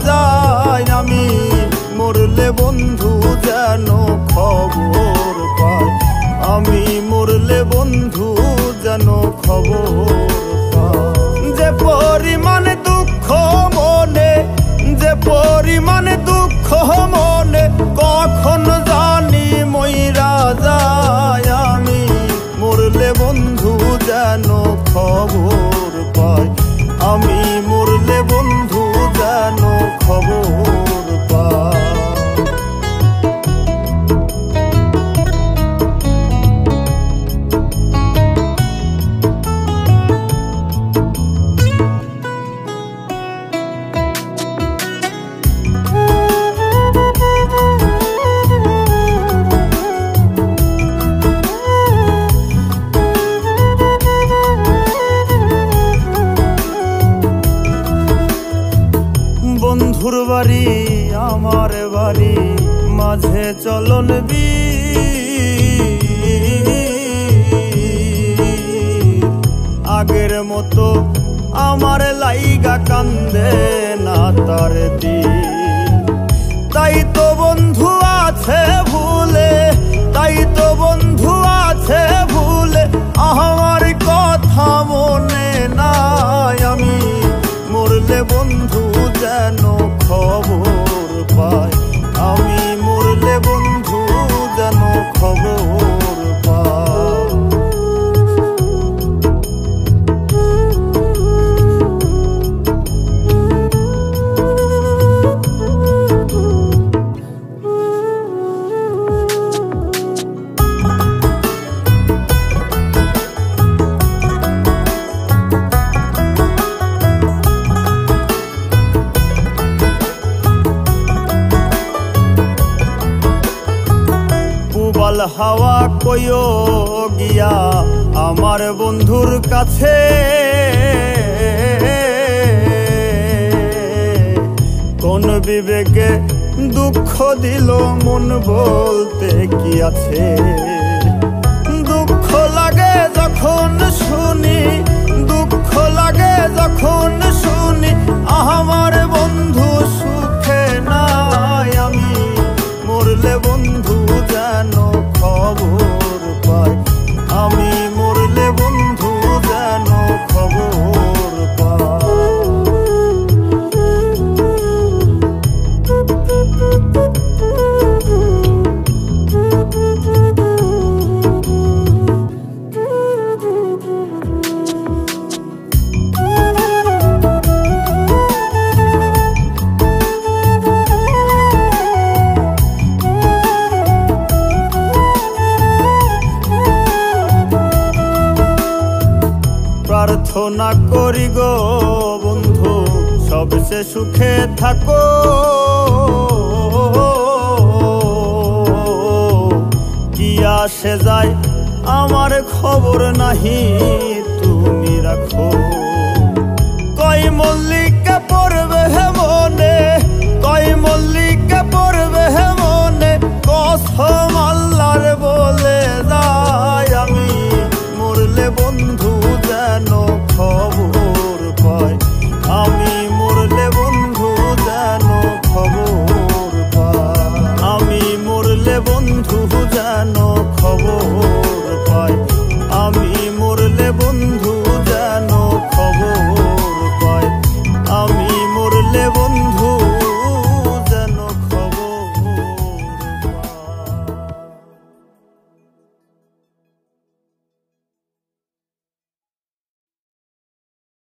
যায়। আমি মরলে বন্ধু যেন খবর পায়, আমি মরলে বন্ধু যেন খবর পায়। যে পরিমাণে দুঃখ মনে, যে পরিমাণে দুঃখ মনে, কখন জানি মইরা যায়। আমি মরলে বন্ধু যেন খবর পায়, আমি মরলে বন্ধু যেন খবর পায়। বন্ধুর বাড়ি আমার বাড়ি মাঝে চলন আগের মতো আমার লাইগা কান্দে না তার দিন। তাই তো বন্ধু আছে ভুলে, তাই তো বন্ধু আছে ভুলে, আমার কথা মনে নাই। আমি মরলে বন্ধু যেন খবর পায়, আমি মরলে বন্ধু যেন খবর পায়। হাওয়া কইও গিয়া আমার বন্ধুর কাছে, কোন বিবেকে দুঃখ দিল মন বলতে কি আছে। দুঃখ লাগে যখন শুনি, দুঃখ লাগে যখন শুনি, আমার বন্ধু সুখে নাই। আমি মরলে বন্ধু যেন খবর পায়, আমি মরলে বন্ধু যেন খবর পায়। প্রার্থনা করি গো বন্ধু সবচেয়ে সুখে থাকো, কি আসে যায় আমার খবর নাহি তুমি রাখো। কই মল্লিকা পড়বে মনে, কই মল্লিকা